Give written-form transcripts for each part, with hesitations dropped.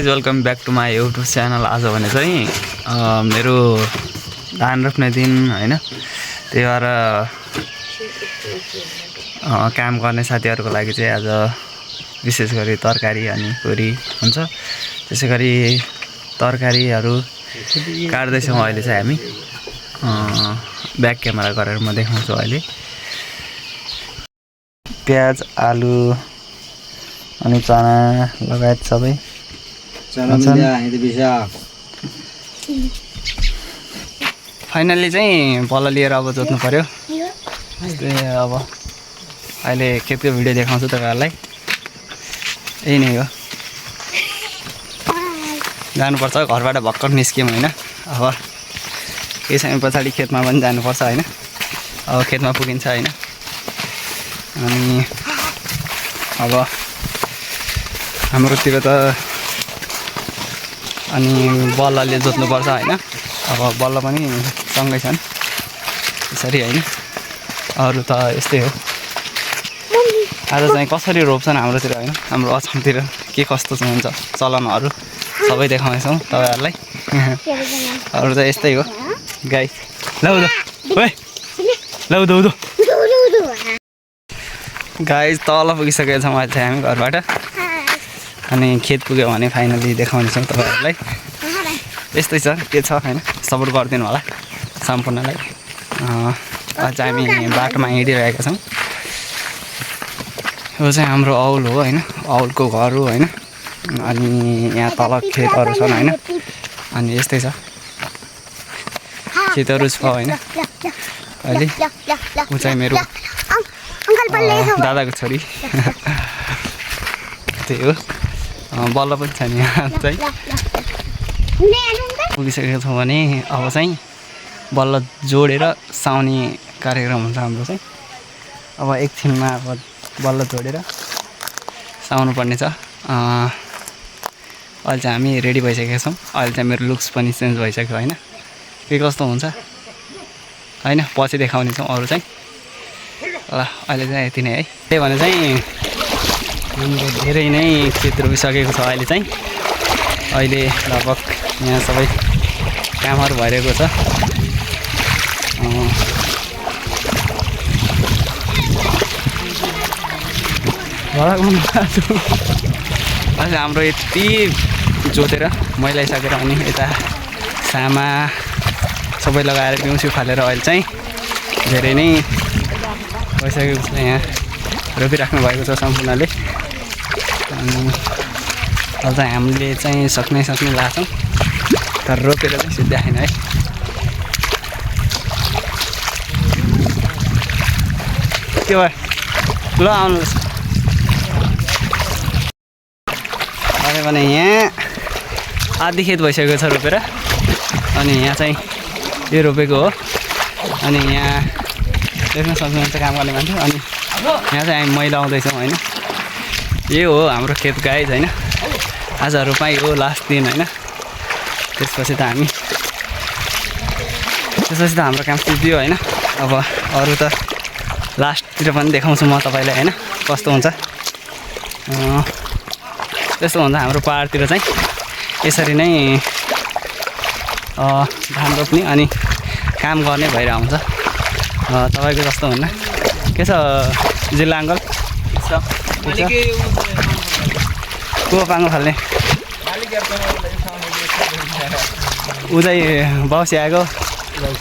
Guys welcome back to my YouTube channel. आज भने चाहिँ मेरो धान रोप्ने दिन हैन, त्यही भएर काम गर्ने साथीहरुको लागि चाहिँ आज विशेष गरी तरकारी अनि पुरी हुन्छ। त्यसै गरी तरकारीहरु काट्दै छौं। अहिले चाहिँ हामी ब्याक क्यामेरा गरेर म देखाउँछु। अहिले प्याज, आलु अनि चना लगायत सबै फाइनली चाहिँ बल्ल लिएर अब जोत्नु पर्यो। त्यस्तै अब अहिले खेतको भिडियो देखाउँछु तपाईहरुलाई। यही नै हो, जानुपर्छ। घरबाट भर्खर निस्क्यौँ हैन। अब केही समय पछाडि खेतमा पनि जानुपर्छ हैन। अब खेतमा पुगिन्छ हैन। अनि अब हाम्रोतिर त अनि बल्लले जोत्नुपर्छ हैन। अब बल्ल पनि सँगै छन् यसरी हैन। अरु त यस्तै हो। आज चाहिँ कसरी रोप्छन् हाम्रोतिर हैन, हाम्रो अछामतिर के कस्तो हुन्छ चलनहरु सबै देखाउँछौँ तपाईहरुलाई। अरु त यस्तै हो गाइस। लौ ओए लौ दौ गाइस, तल पुगिसकेका छौँ अहिले चाहिँ हामी घरबाट। अनि खेत पुग्यो भने फाइनली देखाउनेछौँ तपाईहरुलाई। यस्तै छ, के छ हैन, सपोर्ट गरिदिनु होला सम्पूर्णलाई। आज हामी बाटोमा हिँडिरहेका छौँ। यो चाहिँ हाम्रो औल हो हैन, औलको घर हो हैन। अनि यहाँ तल खेतहरु छन् हैन। अनि यस्तै छ, खेतहरु छ हैन। अहिले उ चाहिँ मेरो दादाको छोरी त्यही हो। बल्ल पनि छ नि यहाँ चाहिँ। पुगिसकेको छौँ भने अब चाहिँ बल्ल जोडेर साउने कार्यक्रम हुन्छ हाम्रो चाहिँ। अब एकछिनमा अब बल्ल जोडेर साउनु पर्ने छ। अहिले चाहिँ हामी रेडी भइसकेका छौँ। अहिले चाहिँ मेरो लुक्स पनि चेन्ज भइसक्यो हैन। के कस्तो हुन्छ हैन, पछि देखाउने छौँ अरू चाहिँ। ल अहिले चाहिँ यति नै है। त्यही भने चाहिँ हाम्रो धेरै नै खेत रोपिसकेको छ अहिले चाहिँ। अहिले लगभग यहाँ सबै कामहरु भइरहेको छ। अहिले हाम्रो यति जोतेर मैलाइसकेर अनि यता सामा सबै लगाएर पिउँछु फालेर अहिले चाहिँ धेरै नै भइसकेको छ। यहाँ रोपिराख्नु भएको छ सम्पूर्णले। अनि अहिले चाहिँ हामीले चाहिँ सक्ने लाग्छौँ, तर रोपेर चाहिँ सिद्धै आएन है। त्यो भएर ल आउनुहोस्। अहिले भने यहाँ आधी खेत भइसकेको छ रोपेर। अनि यहाँ चाहिँ यो रोपेको हो। अनि यहाँ देख्न सक्नुहुन्छ काम गर्ने मान्छे। अनि यहाँ चाहिँ हामी मैला आउँदैछौँ हैन। यही हो हाम्रो खेत गाइज हैन। आज रोपाइ हो लास्ट दिन हैन। त्यसपछि त हाम्रो काम सिद्धियो हैन। अब अरू त लास्टतिर पनि देखाउँछु म तपाईलाई हैन, कस्तो हुन्छ। त्यस्तो हुन्छ हाम्रो पहाडतिर चाहिँ। यसरी नै धान रोप्ने अनि काम गर्ने भइरहेको हुन्छ। तपाईको जस्तो हुन्न। के छ जिल्ला अङ्कल? को पाङ्गो फाल्ने ऊ चाहिँ बसी आएको।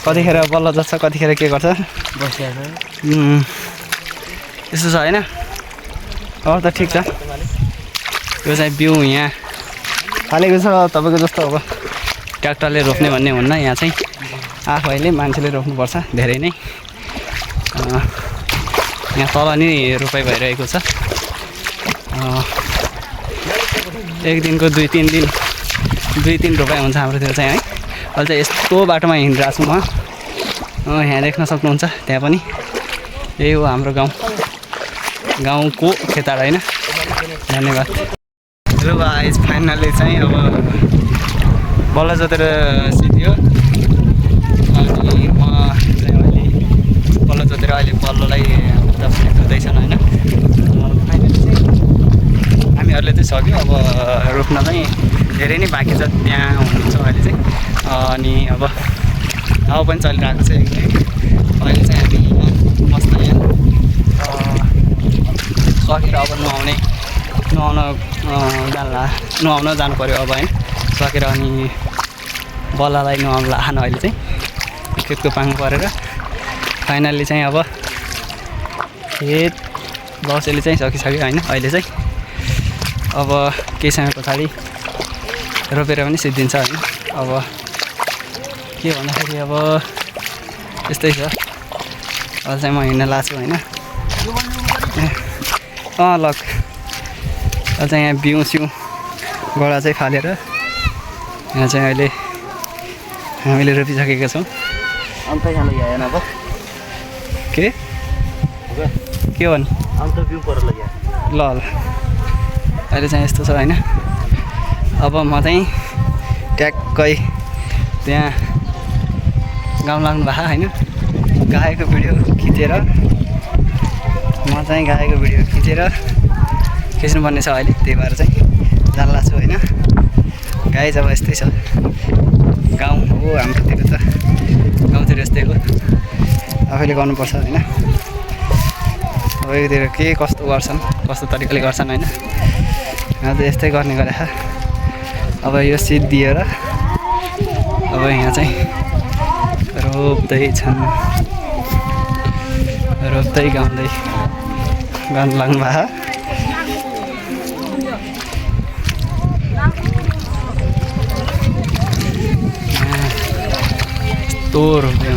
कतिखेर बल्ल जस्छ, कतिखेर के गर्छ यस्तो छ हैन। अब त ठिक छ। यो चाहिँ बिउ यहाँ फालेको छ तपाईँको जस्तो। अब ट्र्याक्टरले रोप्ने भन्ने हुन्न, यहाँ चाहिँ आफैले मान्छेले रोप्नुपर्छ धेरै नै। यहाँ तल नि रोपाइ भइरहेको छ। एक दिनको दुई तिन रोपाइ हुन्छ हाम्रोतिर चाहिँ है। अहिले चाहिँ यस्तो बाटोमा हिँडिरहेको छु म। यहाँ देख्न सक्नुहुन्छ त्यहाँ पनि यही हो हाम्रो गाउँको खेताड हैन। धन्यवाद। हेलो गाइस, फाइनली चाहिँ अब बल्ल जोतेर सिद्धियो। अनि म चाहिँ अहिले बल्ल जोतेर अहिले बल्ललाई धुँदैछन् हैन। फाइनली चाहिँ हामीहरूले चाहिँ सक्यो। अब रोप्न चाहिँ धेरै नै बाँकी छ त्यहाँ हुनुहुन्छ अहिले चाहिँ। अनि अब हावा पनि चलिरहेको छ एकदमै। अहिले चाहिँ हामी मस्त यहाँ सकेर अब नुहाउन जानु पऱ्यो अब होइन। सकेर अनि बल्लालाई नुहाउनु लानु अहिले चाहिँ खेतको पानी परेर फाइनल्ली चाहिँ अब खेत बसेले चाहिँ सकिसक्यो होइन। अहिले चाहिँ अब केही समय पछाडि रोपेर पनि सिद्धिन्छ होइन। अब के भन्दाखेरि अब यस्तै छ। अहिले चाहिँ म हिँड्न लाग्छु होइन। लक अहिले चाहिँ यहाँ बिउ सिउ गडा चाहिँ फालेर यहाँ चाहिँ अहिले हामीले रोपिसकेका छौँ। अन्त यहाँ ल्याएन अब के भन्नु अन्त बिउ पर लग्यो ल अहिले चाहिँ यस्तो छ होइन। अब म चाहिँ ट्याक्कै त्यहाँ गाउँ लाग्नु भएको होइन। गाएको भिडियो खिचेर खिच्नुपर्ने छ अहिले। त्यही भएर चाहिँ जान्ला छु होइन। गाई जब यस्तै छ गाउँ हो हाम्रोतिर त गाउँतिर यस्तै हो आफैले गर्नुपर्छ होइन। सबैतिर के कस्तो गर्छन् कस्तो तरिकाले गर्छन् होइन। आज यस्तै गर्ने गरेछ। अब यो सिद्धिएर अब यहाँ चाहिँ रोप्दैछन् रोप्दै गाउँदै गाउनु लाग्नु भएको। रोप्दै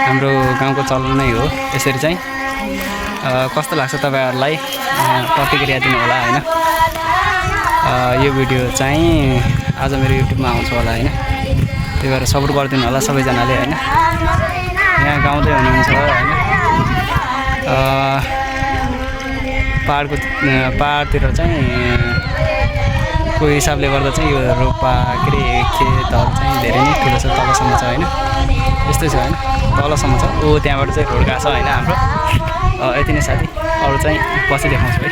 हाम्रो गाउँको चलन नै हो यसरी चाहिँ। कस्तो लाग्छ तपाईँहरूलाई प्रतिक्रिया दिनु होला होइन। यो भिडियो चाहिँ आज मेरो युट्युबमा आउँछ होला होइन। त्यही भएर सपोर्ट गरिदिनु होला सबैजनाले होइन। यहाँ गाउँदै हुनुहुन्छ होइन। पाहाडतिर चाहिँ को हिसाबले गर्दा चाहिँ यो रोपा के अरे खेतहरू चाहिँ धेरै नै ठुलो छ तलसम्म छ होइन। यस्तै छ होइन तलसम्म छ। त्यहाँबाट चाहिँ रोड गएको छ होइन हाम्रो। यति नै साथी अरू चाहिँ पछि देखाउँछु है।